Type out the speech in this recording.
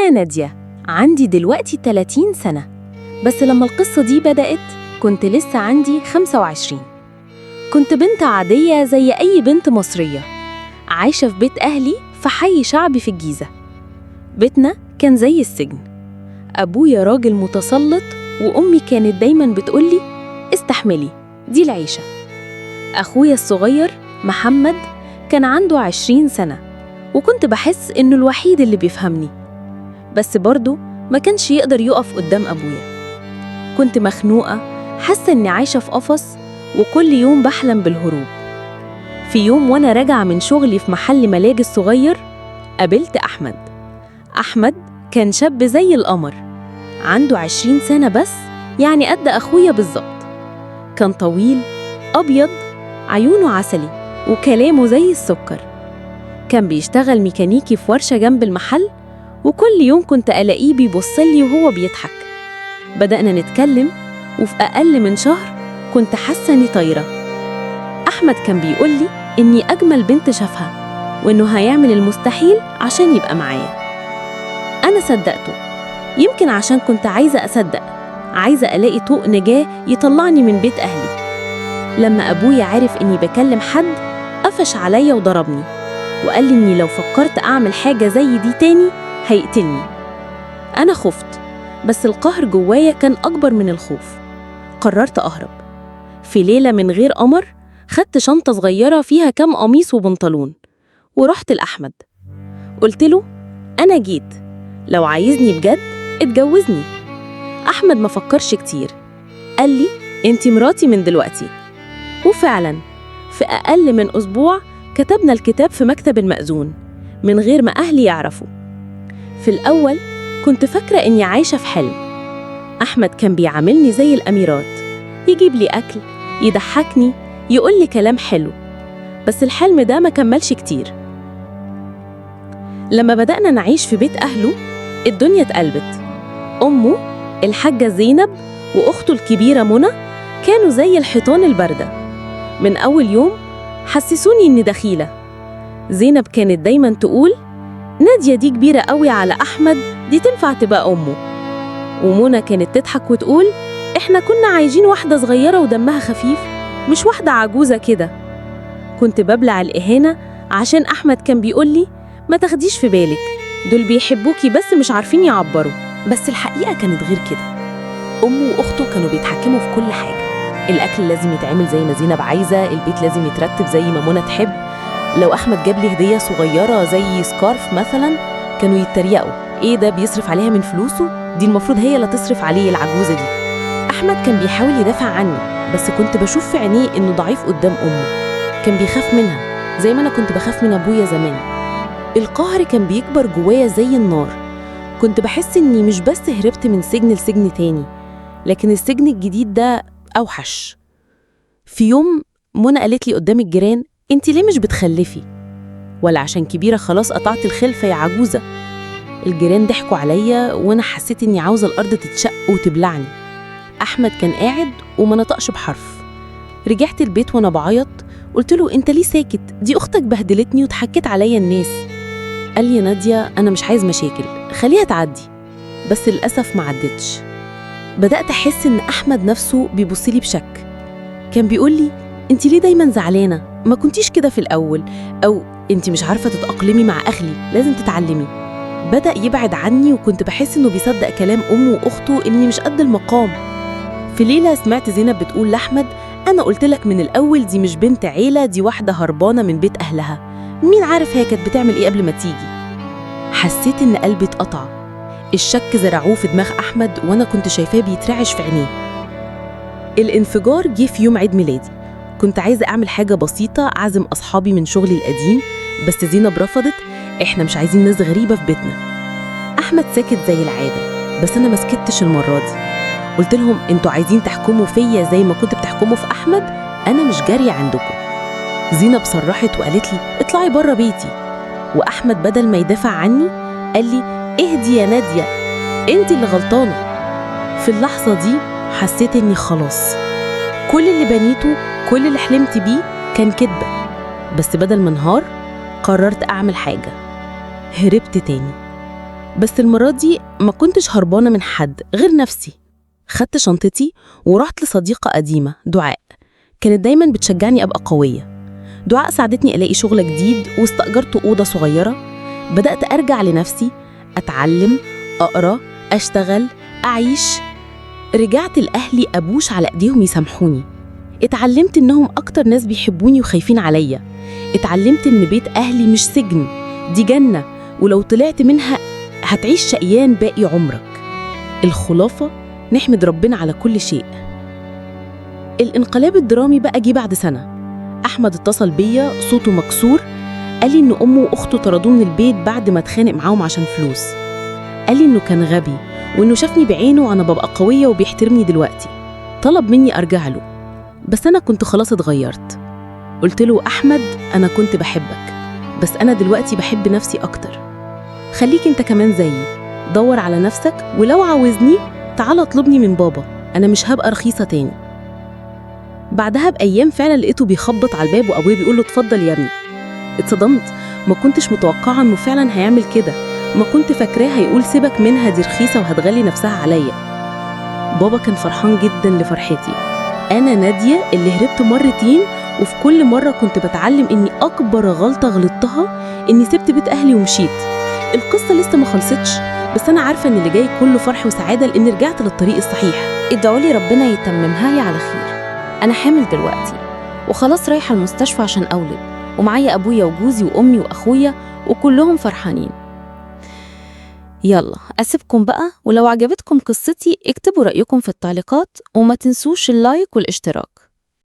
أنا نادية، عندي دلوقتي 30 سنة، بس لما القصة دي بدأت كنت لسه عندي 25. كنت بنت عادية زي أي بنت مصرية، عايشة في بيت أهلي في حي شعبي في الجيزة. بيتنا كان زي السجن، أبويا راجل متسلط وأمي كانت دايماً بتقولي استحملي، دي العيشة. أخويا الصغير محمد كان عنده 20 سنة، وكنت بحس إنه الوحيد اللي بيفهمني، بس برضه ما كانش يقدر يقف قدام أبويا. كنت مخنوقة، حاسة إني عايشة في قفص، وكل يوم بحلم بالهروب. في يوم وأنا راجعة من شغلي في محل ملاجئ صغير قابلت أحمد كان شاب زي القمر، عنده 20 سنة بس، يعني قد أخويا بالظبط. كان طويل، أبيض، عيونه عسلي، وكلامه زي السكر. كان بيشتغل ميكانيكي في ورشة جنب المحل، وكل يوم كنت ألاقيه بيبصلي وهو بيضحك. بدأنا نتكلم، وفي أقل من شهر كنت حاسة إني طايرة. أحمد كان بيقولي إني أجمل بنت شافها، وإنه هيعمل المستحيل عشان يبقى معايا. أنا صدقته، يمكن عشان كنت عايزة أصدق، عايزة ألاقي طوق نجاة يطلعني من بيت أهلي. لما أبويا عرف إني بكلم حد قفش عليا وضربني، وقال لي إني لو فكرت أعمل حاجة زي دي تاني هيقتلني. أنا خفت، بس القهر جوايا كان أكبر من الخوف. قررت أهرب. في ليلة من غير قمر خدت شنطة صغيرة فيها كام قميص وبنطلون، ورحت لأحمد. قلت له أنا جيت، لو عايزني بجد اتجوزني. أحمد ما فكرش كتير، قال لي أنتي مراتي من دلوقتي. وفعلا في أقل من أسبوع كتبنا الكتاب في مكتب المأذون من غير ما أهلي يعرفوا. في الأول كنت فاكرة إني عايشة في حلم. أحمد كان بيعاملني زي الأميرات، يجيب لي أكل، يضحكني، يقول لي كلام حلو. بس الحلم ده ما كملش كتير. لما بدأنا نعيش في بيت أهله الدنيا اتقلبت. أمه الحاجة زينب وأخته الكبيرة منى كانوا زي الحيطان الباردة. من أول يوم حسسوني إني دخيلة. زينب كانت دايماً تقول نادية دي كبيرة قوي على أحمد، دي تنفع تبقى أمه. ومنى كانت تضحك وتقول إحنا كنا عايزين واحدة صغيرة ودمها خفيف، مش واحدة عجوزة كده. كنت ببلع الإهانة عشان أحمد كان بيقولي ما تاخديش في بالك، دول بيحبوكي بس مش عارفين يعبروا. بس الحقيقة كانت غير كده. أمه وأخته كانوا بيتحكموا في كل حاجة. الأكل لازم يتعمل زي ما زينب عايزة، البيت لازم يترتب زي ما منى تحب. لو أحمد جاب لي هدية صغيرة زي سكارف مثلا كانوا يتريقوا، إيه ده بيصرف عليها من فلوسه؟ دي المفروض هي اللي تصرف عليه العجوزة دي. أحمد كان بيحاول يدافع عني، بس كنت بشوف في عينيه إنه ضعيف قدام أمه. كان بيخاف منها زي ما أنا كنت بخاف من أبويا زمان. القهر كان بيكبر جوايا زي النار. كنت بحس إني مش بس هربت من سجن لسجن تاني، لكن السجن الجديد ده أوحش. في يوم منى قالت لي قدام الجيران انتي ليه مش بتخلفي؟ ولا عشان كبيرة خلاص قطعت الخلفة يا عجوزة؟ الجيران ضحكوا عليا، وانا حسيت اني عاوزة الأرض تتشق وتبلعني. أحمد كان قاعد وما نطقش بحرف. رجعت البيت وانا بعيط، قلت له انت ليه ساكت؟ دي أختك بهدلتني وضحكت عليا الناس. قال لي يا نادية أنا مش عايز مشاكل، خليها تعدي. بس للأسف ما عدتش. بدأت أحس إن أحمد نفسه بيبصلي بشك. كان بيقولي انتي ليه دايما زعلانة؟ ما كنتيش كده في الأول، أو انتي مش عارفة تتأقلمي مع أهلي، لازم تتعلمي. بدأ يبعد عني، وكنت بحس إنه بيصدق كلام أمه وأخته إني مش قد المقام. في ليلة سمعت زينب بتقول لأحمد أنا قلتلك من الأول دي مش بنت عيلة، دي واحدة هربانة من بيت أهلها، مين عارف هي كانت بتعمل إيه قبل ما تيجي. حسيت إن قلبي اتقطع. الشك زرعوه في دماغ أحمد، وأنا كنت شايفاه بيترعش في عينيه. الانفجار جه في يوم عيد ميلادي. كنت عايزة أعمل حاجة بسيطة أعزم أصحابي من شغلي القديم، بس زينب رفضت، إحنا مش عايزين ناس غريبة في بيتنا. أحمد ساكت زي العادة، بس أنا ما سكتش المرة دي. قلت لهم انتوا عايزين تحكموا فيا زي ما كنت بتحكموا في أحمد؟ أنا مش جارية عندكم. زينب صرحت وقالت لي اطلعي بره بيتي. وأحمد بدل ما يدافع عني قال لي اهدي يا نادية، انت اللي غلطانة. في اللحظة دي حسيت اني خلاص كل اللي بنيته، كل اللي حلمت بيه كان كدبة. بس بدل ما انهار قررت أعمل حاجة، هربت تاني. بس المرة دي ما كنتش هربانة من حد غير نفسي. خدت شنطتي ورحت لصديقة قديمة، دعاء، كانت دايما بتشجعني أبقى قوية. دعاء ساعدتني ألاقي شغل جديد واستأجرت أوضة صغيرة. بدأت أرجع لنفسي، أتعلم، أقرأ، أشتغل، أعيش. رجعت لأهلي أبوش على إيديهم يسامحوني. اتعلمت إنهم أكتر ناس بيحبوني وخايفين عليا. اتعلمت إن بيت أهلي مش سجن، دي جنة، ولو طلعت منها هتعيش شقيان باقي عمرك. الخلاصة نحمد ربنا على كل شيء. الانقلاب الدرامي بقى جه بعد سنة. أحمد اتصل بيا صوته مكسور، قال لي إن أمه وأخته طردوه من البيت بعد ما اتخانق معاهم عشان فلوس. قال لي إنه كان غبي وإنه شافني بعينه وأنا ببقى قوية وبيحترمني دلوقتي. طلب مني أرجع له، بس أنا كنت خلاص اتغيرت. قلت له أحمد، أنا كنت بحبك، بس أنا دلوقتي بحب نفسي أكتر. خليك أنت كمان زيي، دور على نفسك، ولو عاوزني تعال اطلبني من بابا، أنا مش هبقى رخيصة تاني. بعدها بأيام فعلا لقيته بيخبط على الباب وأبويا بيقول له اتفضل يا ابني. اتصدمت، ما كنتش متوقعة إنه فعلا هيعمل كده. ما كنت فاكراه هيقول سيبك منها دي رخيصة وهتغلي نفسها عليا. بابا كان فرحان جدا لفرحتي. أنا نادية اللي هربت مرتين، وفي كل مرة كنت بتعلم إني أكبر غلطة غلطتها إني سبت بيت أهلي ومشيت. القصة لسه ما خلصتش، بس أنا عارفة إن اللي جاي كله فرح وسعادة لإني رجعت للطريق الصحيح. ادعوا لي ربنا يتممها لي على خير. أنا حامل دلوقتي وخلاص رايحة المستشفى عشان أولد، ومعايا أبويا وجوزي وأمي وأخويا وكلهم فرحانين. يلا أسيبكم بقى، ولو عجبتكم قصتي اكتبوا رأيكم في التعليقات، وما تنسوش اللايك والاشتراك.